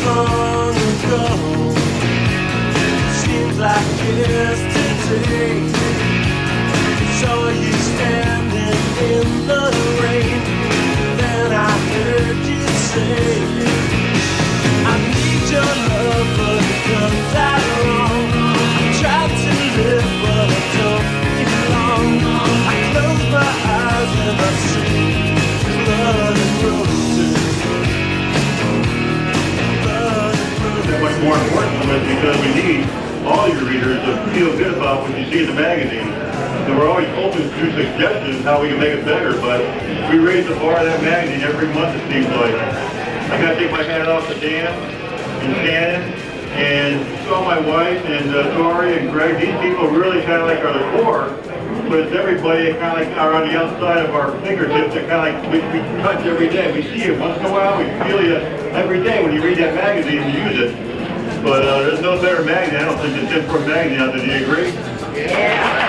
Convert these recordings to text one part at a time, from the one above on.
long ago. Seems like yesterday. Saw you standing in the rain. Then I heard you say, I need your love, but it comes out wrong. I tried to live, but I don't belong. I close my eyes and I see blood and roses. Blood and roses. That much more important to us because we need all your readers to feel good about what you see in the magazine. So we're always open to suggestions how we can make it better, but we raise the bar of that magazine every month, it seems like. I gotta take my hat off to Dan and Shannon and all my wife and Tori and Greg. These people really kind of like are the core, but it's everybody kind of like are on the outside of our fingertips that kind of like we touch every day. We see it once in a while, we feel you every day when you read that magazine and use it. But there's no better magazine, I don't think, than 10-4 magazine out there. Do you agree? Yeah.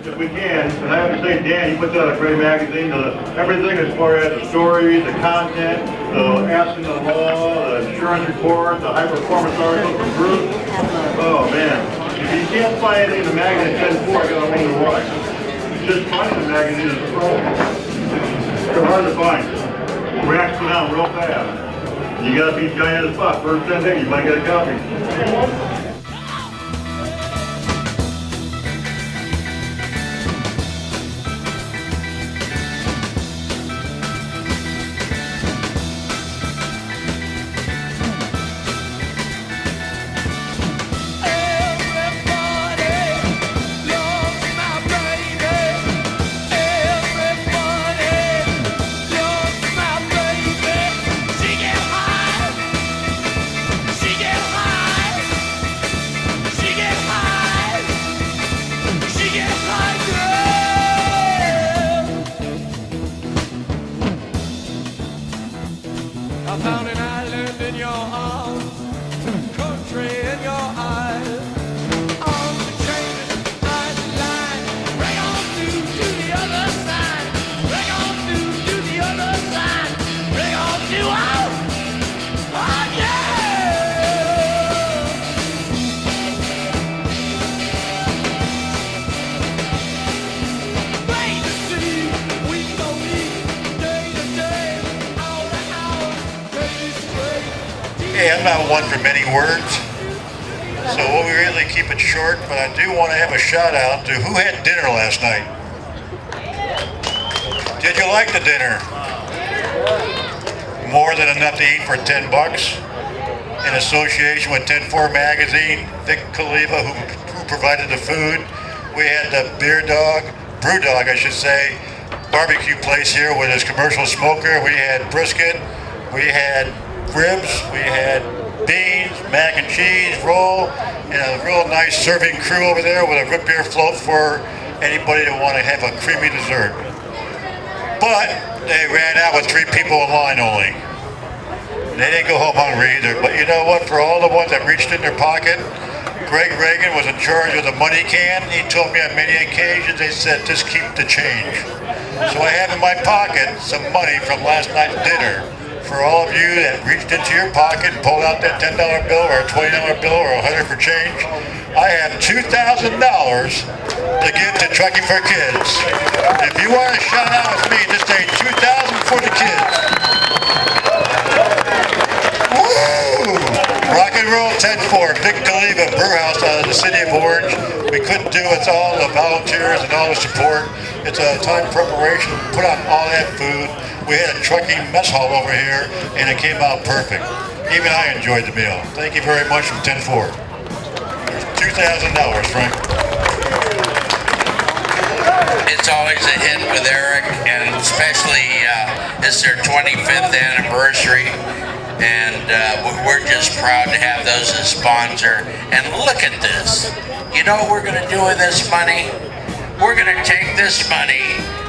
If we can, and I have to say, Dan, he puts out a great magazine. Everything as far as the stories, the content, the asking the law, the insurance report, the high performance article from Bruce. Oh man, if you can't find anything in the magazine at 10-4, I gotta wonder why. Just finding the magazine is a problem. They're hard to find. Reacts go down real fast. You gotta be giant at the spot. First 10 days, you might get a copy. I found an island in your arms, country in your eyes. Arms are changing, eyes are lying. Bring on to the other side. Bring on to the other side. Bring on to oh yeah! Rain to sea, week to week, day to day, hour to hour. Hey, I'm not one for many words, so we'll really keep it short, but I do want to have a shout out to who had dinner last night. Did you like the dinner? More than enough to eat for $10. In association with 10-4 Magazine, Vic Khalifa, who provided the food. We had the brew dog, I should say, barbecue place here with his commercial smoker. We had brisket, we had ribs, we had beans, mac and cheese, roll, and a real nice serving crew over there with a root beer float for anybody that want to have a creamy dessert. But they ran out with 3 people in line only. They didn't go home hungry either, but you know what, for all the ones that reached in their pocket, Greg Reagan was in charge of the money can. He told me on many occasions, they said, just keep the change. So I have in my pocket some money from last night's dinner. For all of you that reached into your pocket and pulled out that $10 bill or a $20 bill or $100 for change, I have $2,000 to give to Trucking for Kids. If you want to shout out with me, just say $2,000 for the kids. Woo! Rock and roll 10-4, Vic Khalifa Brewhouse out of the city of Orange. We couldn't do it, it's all the volunteers and all the support. It's a time preparation, put on all that food. We had a trucking mess hall over here, and it came out perfect. Even I enjoyed the meal. Thank you very much from 10-4. There's $2,000, Frank. It's always a hit with Erik, and especially it's their 25th anniversary, and we're just proud to have those as sponsor. And look at this. You know what we're going to do with this money? We're going to take this money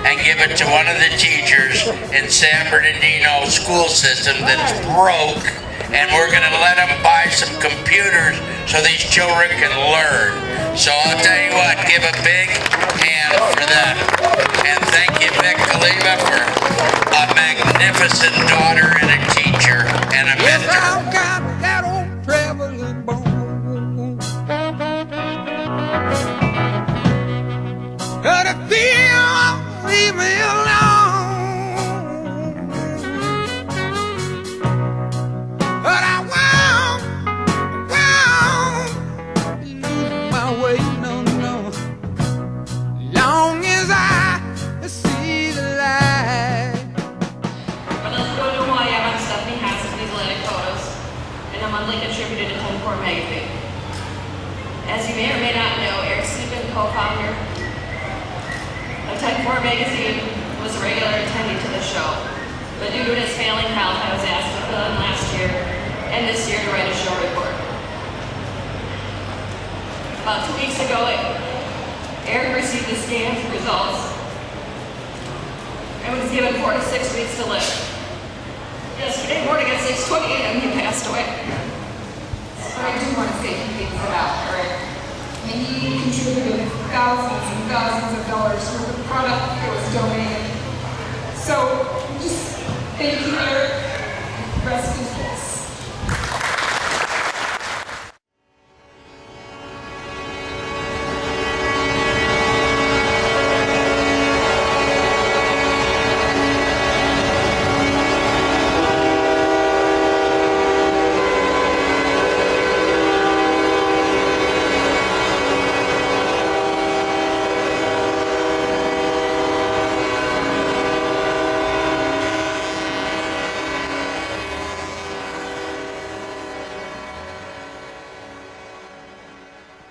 and give it to one of the teachers in San Bernardino school system that's broke, and we're going to let them buy some computers so these children can learn. So I'll tell you what, give a big hand for that. And thank you, Vic Khalifa, for a magnificent daughter and a teacher and a mentor. I've got that old traveling bone. But if you won't leave me alone, but I won't lose my way, no, no. Long as I see the light. For those who don't know who I am, I'm Stephanie Haas of these Atlantic Photos, and I'm monthly contributor to 10-4 magazine. As you may or may not know, Erik Sieben, co-founder of 10-4 magazine, was a regular attendee to the show. But due to his failing health, I was asked to fill in last year and this year to write a show report. About 2 weeks ago, Erik received his scan results and was given 4 to 6 weeks to live. Yesterday morning at 6:20 a.m. he passed away. But I do want to say he thinks about Erik. And he contributed thousands and thousands of dollars worth of product that was donated. So just thank you, Erik. Rest in peace.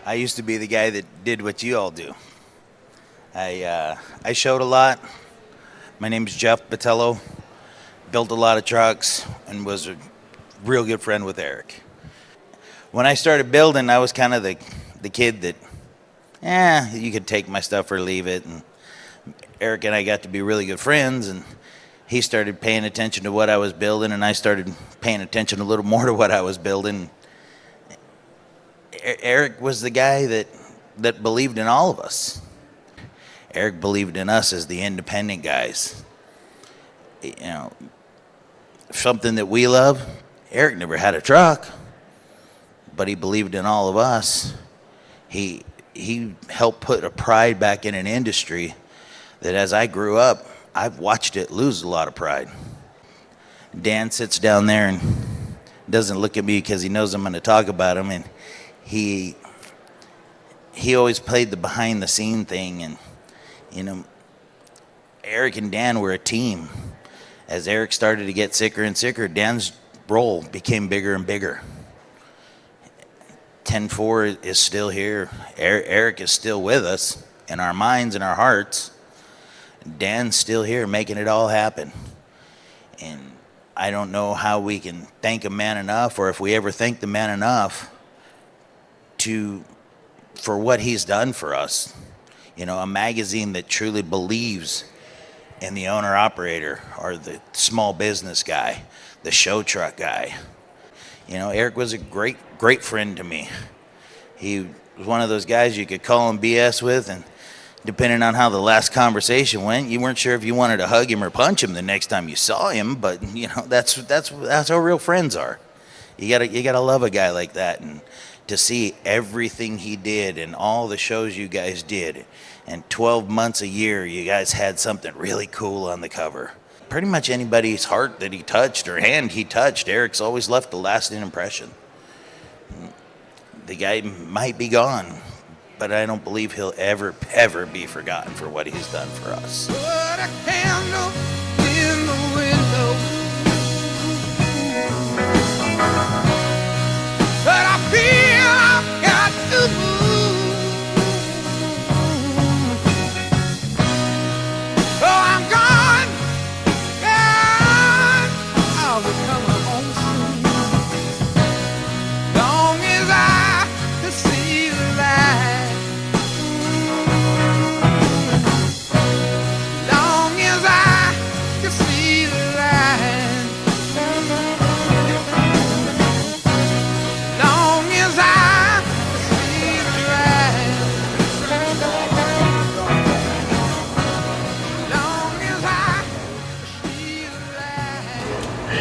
I used to be the guy that did what you all do. I showed a lot. My name's Jeff Botello. Built a lot of trucks and was a real good friend with Erik. When I started building, I was kind of the kid that, you could take my stuff or leave it. And Erik and I got to be really good friends, and he started paying attention to what I was building, and I started paying attention a little more to what I was building. Erik was the guy that believed in all of us. Erik believed in us as the independent guys. You know, something that we love. Erik never had a truck, but he believed in all of us. He helped put a pride back in an industry that, as I grew up, I've watched it lose a lot of pride. Dan sits down there and doesn't look at me because he knows I'm going to talk about him, and he always played the behind the scene thing. And you know, Erik and Dan were a team. As Erik started to get sicker and sicker, Dan's role became bigger and bigger. 10-4 is still here. Erik is still with us in our minds and our hearts. Dan's still here making it all happen. And I don't know how we can thank a man enough, or if we ever thank the man enough for what he's done for us. You know, a magazine that truly believes in the owner-operator, or the small business guy, the show truck guy. You know, Erik was a great friend to me. He was one of those guys you could call him BS with, and depending on how the last conversation went, you weren't sure if you wanted to hug him or punch him the next time you saw him. But you know, that's how real friends are. You gotta love a guy like that. And to see everything he did and all the shows you guys did, and 12 months a year you guys had something really cool on the cover. Pretty much anybody's heart that he touched or hand he touched, Erik's always left a lasting impression. The guy might be gone, but I don't believe he'll ever be forgotten for what he's done for us. Put a candle in the window, but I feel I've got to move. Oh, I'm gone, I'll be coming home soon. Long as I can see the light. Long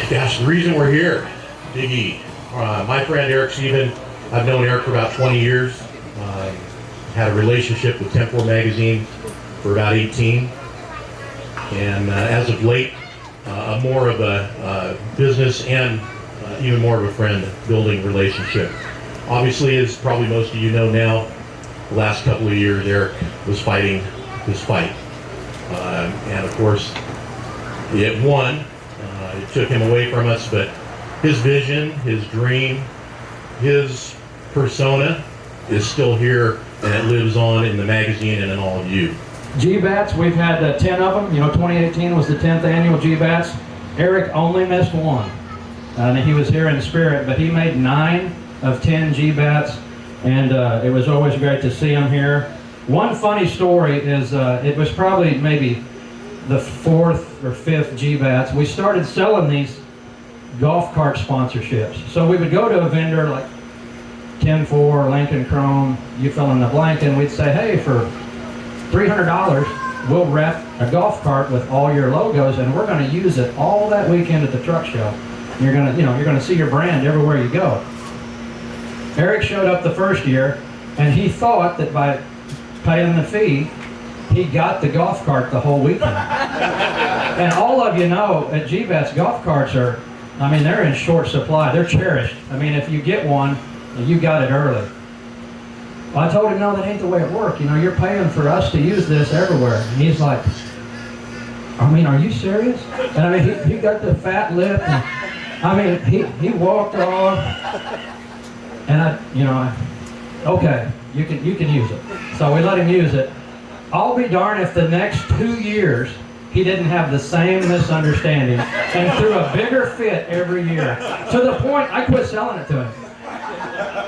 Gosh, the reason we're here, Big E. My friend Erik Sieben, I've known Erik for about 20 years. Had a relationship with 10-4 magazine for about 18. And as of late, more of a business and even more of a friend building relationship. Obviously, as probably most of you know now, the last couple of years Erik was fighting this fight. And of course, it won. It took him away from us, but his vision, his dream, his persona is still here, and it lives on in the magazine and in all of you. GBATs, we've had 10 of them. You know, 2018 was the 10th annual GBATs. Erik only missed one. And he was here in spirit, but he made 9 of 10 GBATs, and it was always great to see him here. One funny story is, it was probably maybe the 4th or 5th GBATs. We started selling these golf cart sponsorships. So we would go to a vendor like 10-4, Lincoln Chrome, you fill in the blank, and we'd say, hey, for $300, we'll wrap a golf cart with all your logos, and we're going to use it all that weekend at the truck show. You're going to, you're going to see your brand everywhere you go. Erik showed up the first year, and he thought that by paying the fee, he got the golf cart the whole weekend. And all of you know, at GBATs, golf carts are, I mean, they're in short supply. They're cherished. I mean, if you get one, you got it early. Well, I told him, no, that ain't the way it works. You know, you're paying for us to use this everywhere. And he's like, I mean, are you serious? And I mean, he got the fat lip. And, I mean, he walked off. And okay, you can use it. So we let him use it. I'll be darned if the next 2 years he didn't have the same misunderstanding and threw a bigger fit every year. To the point I quit selling it to him.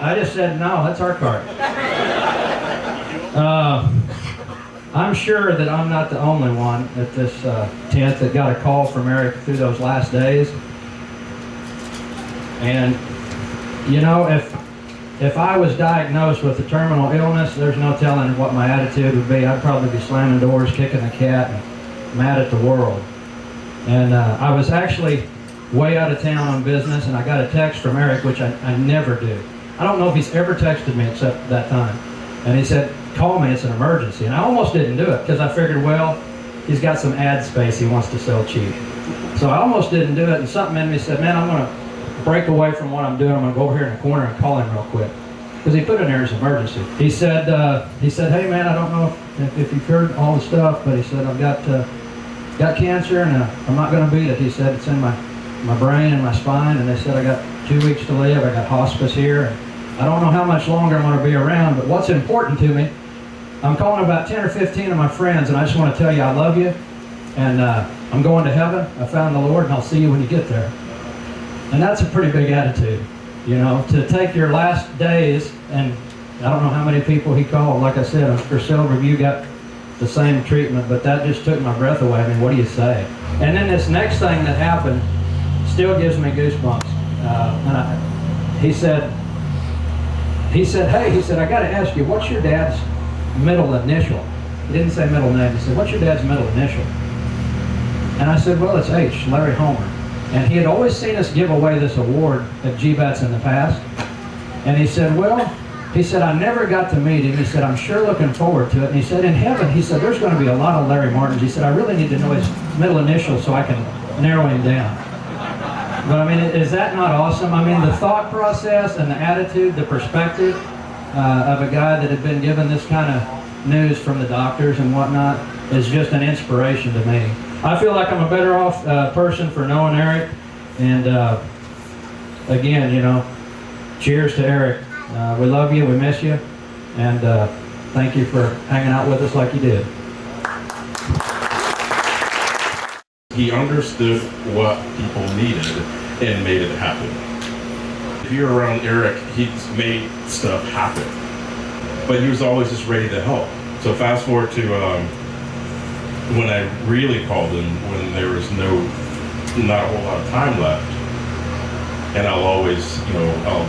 I just said, no, that's our cart. I'm sure that I'm not the only one at this 10th that got a call from Erik through those last days. And, you know, if I was diagnosed with a terminal illness, there's no telling what my attitude would be. I'd probably be slamming doors, kicking the cat, and mad at the world. And I was actually way out of town on business, and I got a text from Erik, which I never do. I don't know if he's ever texted me except that time. And he said, call me, it's an emergency. And I almost didn't do it, because I figured, well, he's got some ad space he wants to sell cheap. So I almost didn't do it, and something in me said, man, I'm going to break away from what I'm doing. I'm going to go over here in the corner and call him real quick. Because he put in there as emergency. He said, hey man, I don't know if you've heard all the stuff, but he said, I've got cancer, and I'm not going to beat it. He said, it's in my brain and my spine, and they said I got 2 weeks to live. I got hospice here, and I don't know how much longer I'm going to be around, but what's important to me, I'm calling about 10 or 15 of my friends, and I just want to tell you I love you, and I'm going to heaven. I found the Lord, and I'll see you when you get there. And that's a pretty big attitude, you know, to take your last days, and I don't know how many people he called. Like I said, I'm sure several of you got the same treatment, but that just took my breath away. I mean, what do you say? And then this next thing that happened still gives me goosebumps. He said, hey, he said, I got to ask you, what's your dad's middle initial? He didn't say middle name. He said, what's your dad's middle initial? And I said, well, it's H, Larry Homer. And he had always seen us give away this award at GBATs in the past. And he said, well, he said, I never got to meet him. He said, I'm sure looking forward to it. And he said, in heaven, he said, there's going to be a lot of Larry Martins. He said, I really need to know his middle initial so I can narrow him down. But I mean, is that not awesome? I mean, the thought process and the attitude, the perspective of a guy that had been given this kind of news from the doctors and whatnot is just an inspiration to me. I feel like I'm a better off person for knowing Erik. And again, you know, cheers to Erik. We love you, we miss you, and thank you for hanging out with us like you did. He understood what people needed and made it happen. If you're around Erik, he's made stuff happen. But he was always just ready to help. So fast forward to when I really called him, when there was not a whole lot of time left. And I'll always, you know, I'll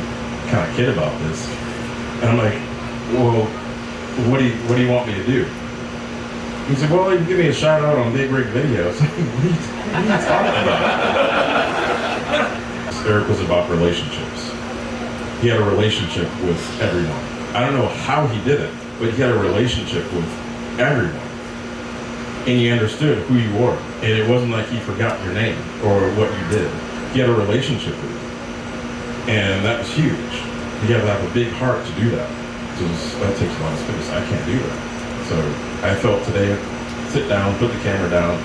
kind of kid about this. And I'm like, well, what do you want me to do? He said, well, you can give me a shout out on Big Rig Videos. What are you talking about? Erik was about relationships. He had a relationship with everyone. I don't know how he did it, but he had a relationship with everyone. And he understood who you were. And it wasn't like he forgot your name or what you did. He had a relationship with you. And that was huge. You have to have a big heart to do that. Because that takes a lot of space. I can't do that. So I felt today, sit down, put the camera down,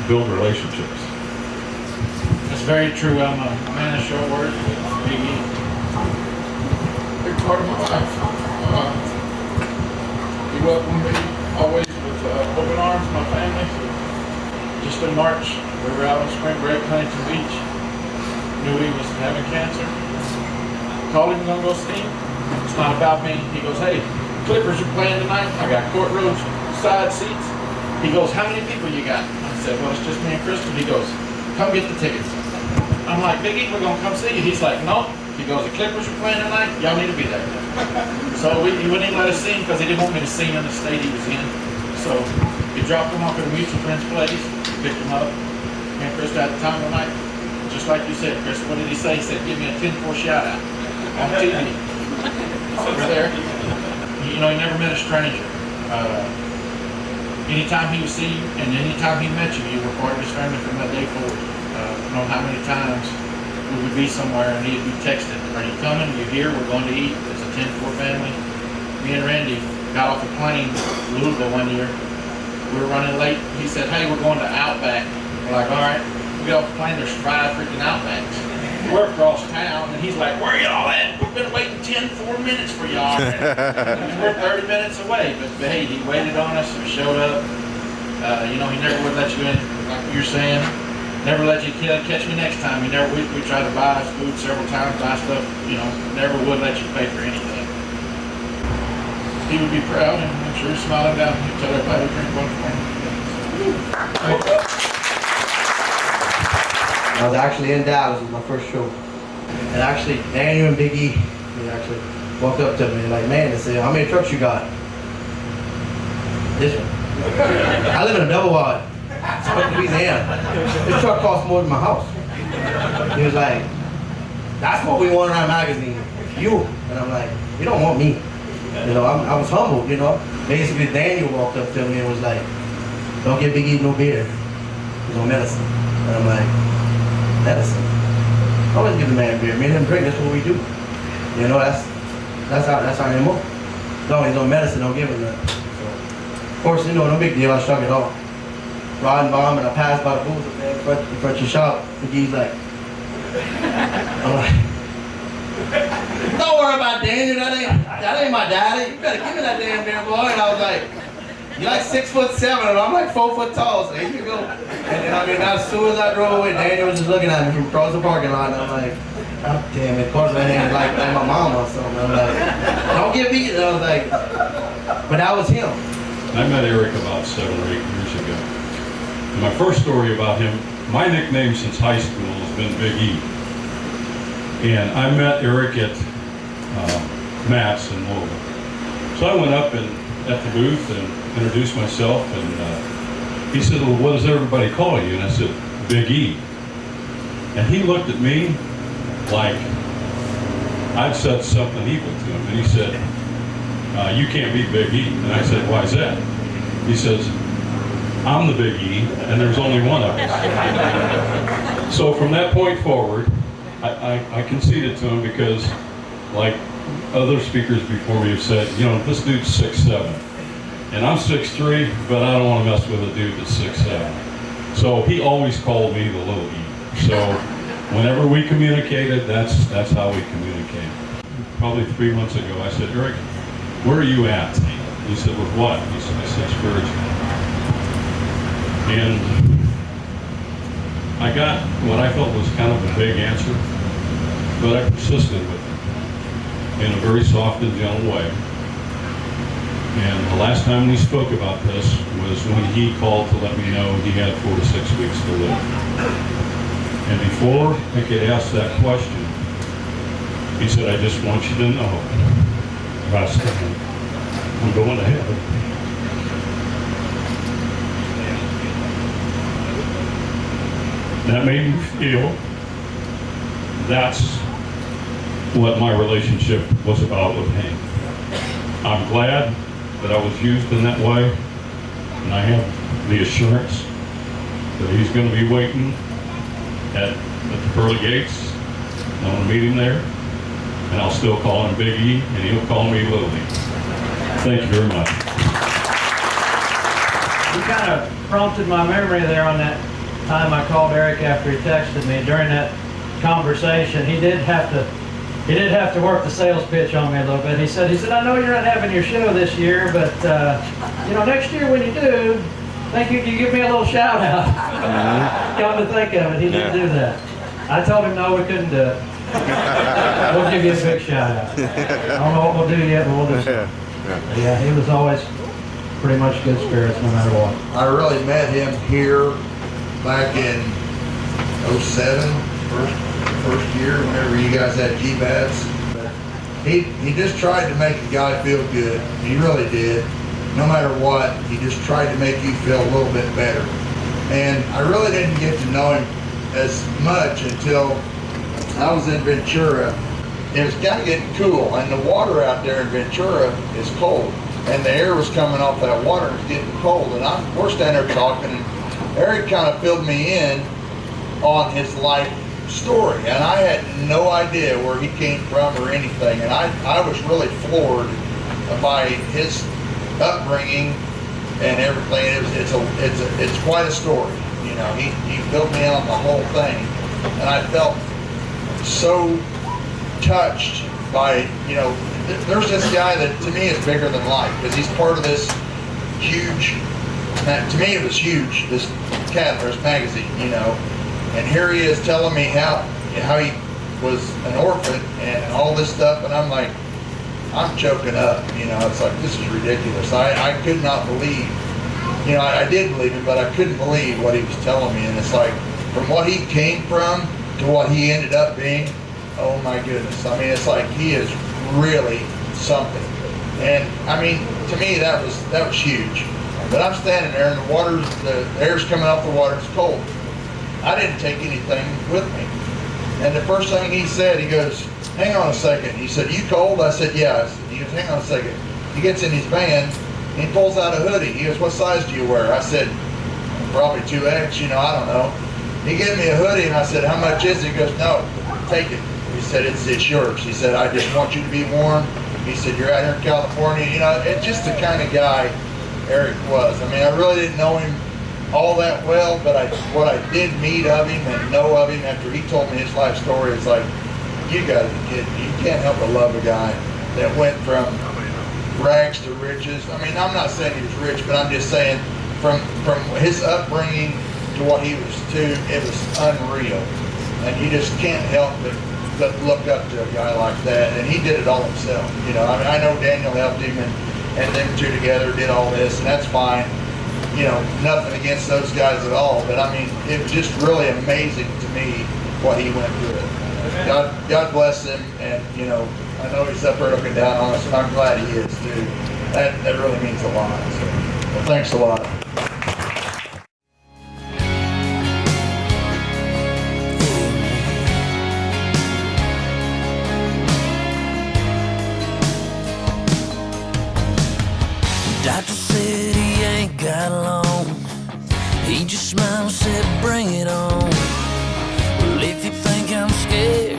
build relationships. That's very true. I'm a man of short words. Big part of my life. He welcomed me always with open arms, my family. Just in March, we were out on spring break, Huntington Beach. Knew he was having cancer. Called him, gonna go see him. It's not about me. He goes, hey, Clippers are playing tonight. I got court row side seats. He goes, how many people you got? I said, well, it's just me and Crystal. He goes, come get the tickets. I'm like, Biggie, we're gonna come see you. He's like, no. He goes, the Clippers are playing tonight. Y'all need to be there. So he wouldn't even let us see him because he didn't want me to see him in the state he was in. So he dropped him off at a mutual friend's place, picked him up. Me and Crystal had the time of the night. Just like you said, Chris, what did he say? He said, give me a 10-4 shout out on TV. So we're there. You know, he never met a stranger. Anytime he would see you and anytime he met you, you were part of his family from that day forward. I don't know how many times we would be somewhere and he'd be texting, are you coming? You here? We're going to eat. It's a 10-4 family. Me and Randy got off a plane in Louisville one year. We were running late. He said, hey, we're going to Outback. We're like, all right. We get off the plane, there's 5 freaking Outbacks. We're across town, and he's like, where y'all at? We've been waiting 4 minutes for y'all. We're 30 minutes away, but hey, he waited on us and showed up. You know, he never would let you in, like you're saying. Never let you catch me next time. We tried to buy us food several times, buy stuff, you know, never would let you pay for anything. He would be proud, and I'm sure he's smiling down. He'd tell everybody to drink one for him. I was actually in Dallas with my first show. And actually, Daniel and Big E, they actually walked up to me and like, man, they said, how many trucks you got? This one. I live in a double wide, Spokane, Louisiana. This truck costs more than my house. He was like, that's what we want in our magazine, you. And I'm like, you don't want me. You know, I was humbled, you know. Basically, Daniel walked up to me and was like, don't give Big E no beer. He's on medicine. And I'm like, medicine. Always give the man beer. Me and him drink, that's what we do. You know, that's our MO. No, he's on medicine, don't give him that. So, of course, you know, no big deal, I shrug it off. Riding by him and I passed by the booth up there in front of your shop, and he's like, I'm like, don't worry about Daniel, that ain't my daddy. You better give me that damn beer, boy. And I was like, you're like 6'7", and I'm like 4 foot tall, so here you go. And then, I mean, as soon as I drove away, Daniel was just looking at me from across the parking lot, and I'm like, God damn it, of course I ain't like my mom or something. I'm like, don't get me. And I was like, but that was him. I met Erik about 7 or 8 years ago. And my first story about him, my nickname since high school has been Big E. And I met Erik at Matt's in Louisville. So I went up and at the booth and introduced myself, and he said, well, what does everybody call you? And I said, Big E. And he looked at me like I'd said something evil to him. And he said, you can't be Big E. And I said, why is that? He says, I'm the Big E, and there's only one of us. So from that point forward, I conceded to him because, like other speakers before me have said, you know, this dude's 6'7". And I'm 6'3", but I don't want to mess with a dude that's 6'7". So he always called me the little E. So whenever we communicated, that's how we communicated. Probably 3 months ago, I said, Erik, where are you at? He said, with what? I said, spiritually. And I got what I felt was kind of a big answer, but I persisted with it in a very soft and gentle way. And the last time we spoke about this was when he called to let me know he had 4 to 6 weeks to live. And before I could ask that question, he said, I just want you to know, Pastor, I'm going to heaven. That made me feel that's what my relationship was about with Hank. I'm glad that I was used in that way, and I have the assurance that he's going to be waiting at the pearly gates. I'm going to meet him there, and I'll still call him Big E, and he'll call me Little E. Thank you very much. You kind of prompted my memory there on that time I called Erik after he texted me. During that conversation, he did have to work the sales pitch on me a little bit. He said, I know you're not having your show this year, but next year when you do, think you can give me a little shout out. Come to think of it, he didn't do that. I told him no, we couldn't do it. We'll give you a big shout out. I don't know what we'll do yet, but we'll do something. Yeah, he was always pretty much good spirits no matter what. I really met him here back in 07, first year, whenever you guys had GBATs. He just tried to make a guy feel good. He really did. No matter what, he just tried to make you feel a little bit better. And I really didn't get to know him as much until I was in Ventura. It was kind of getting cool, and the water out there in Ventura is cold, and the air was coming off that water and it's getting cold, and we're standing there talking, and Erik kind of filled me in on his life story, and I had no idea where he came from or anything, and I was really floored by his upbringing and everything. It's quite a story. You know, he filled me in on the whole thing, and I felt so touched by, there's this guy that to me is bigger than life, because he's part of this huge, to me it was huge, this magazine, and here he is telling me how he was an orphan and all this stuff, and I'm like, I'm choking up, it's like, this is ridiculous. I could not believe, I did believe it, but I couldn't believe what he was telling me, and it's like, from what he came from to what he ended up being, oh my goodness. I mean, it's like he is really something. And I mean, to me, that was huge. But I'm standing there and the air's coming off the water, it's cold. I didn't take anything with me. And the first thing he said, he goes, hang on a second. He said, you cold? I said, yeah. He goes, hang on a second. He gets in his van and he pulls out a hoodie. He goes, what size do you wear? I said, probably 2X, I don't know. He gave me a hoodie and I said, how much is it? He goes, no, take it. He said, it's yours. He said, I just want you to be warm. He said, you're out here in California. It's just the kind of guy Erik was. I mean, I really didn't know him all that well, but what I did meet of him and know of him after he told me his life story, it's like, you gotta be kidding me. You can't help but love a guy that went from rags to riches. I mean, I'm not saying he was rich, but I'm just saying from his upbringing to what he was to, it was unreal. And you just can't help but look up to a guy like that, and he did it all himself. I mean, I know Daniel helped him, and them two together did all this, and that's fine. Nothing against those guys at all, but I mean, it was just really amazing to me what he went through. God bless him, and I know he's up there looking down on us, and I'm glad he is too. That really means a lot. So, well, thanks a lot. Doctor said he ain't got long. He just smiled and said, bring it on. Well, if you think I'm scared,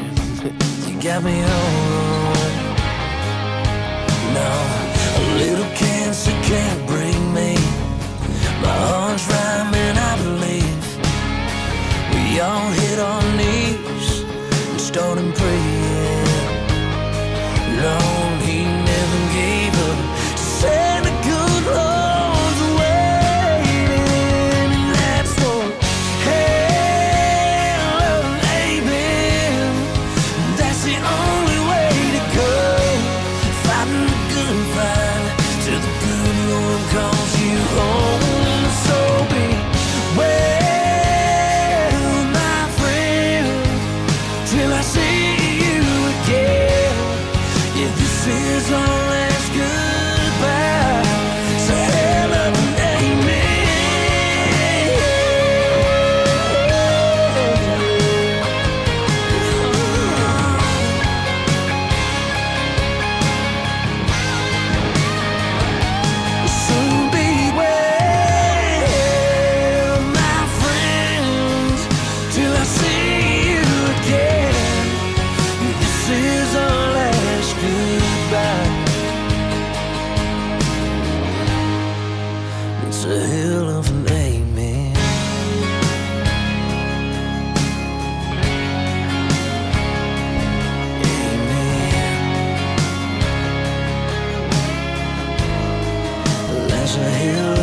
you got me all wrong. No, a little cancer can't break me. My heart's rhyming, I believe. We all hit our knees and started praying. Lord, he never gave up. Said the good Lord's waiting, and that's what hell and amen. That's the only way to go. Fighting the good fight till the good Lord There's a hill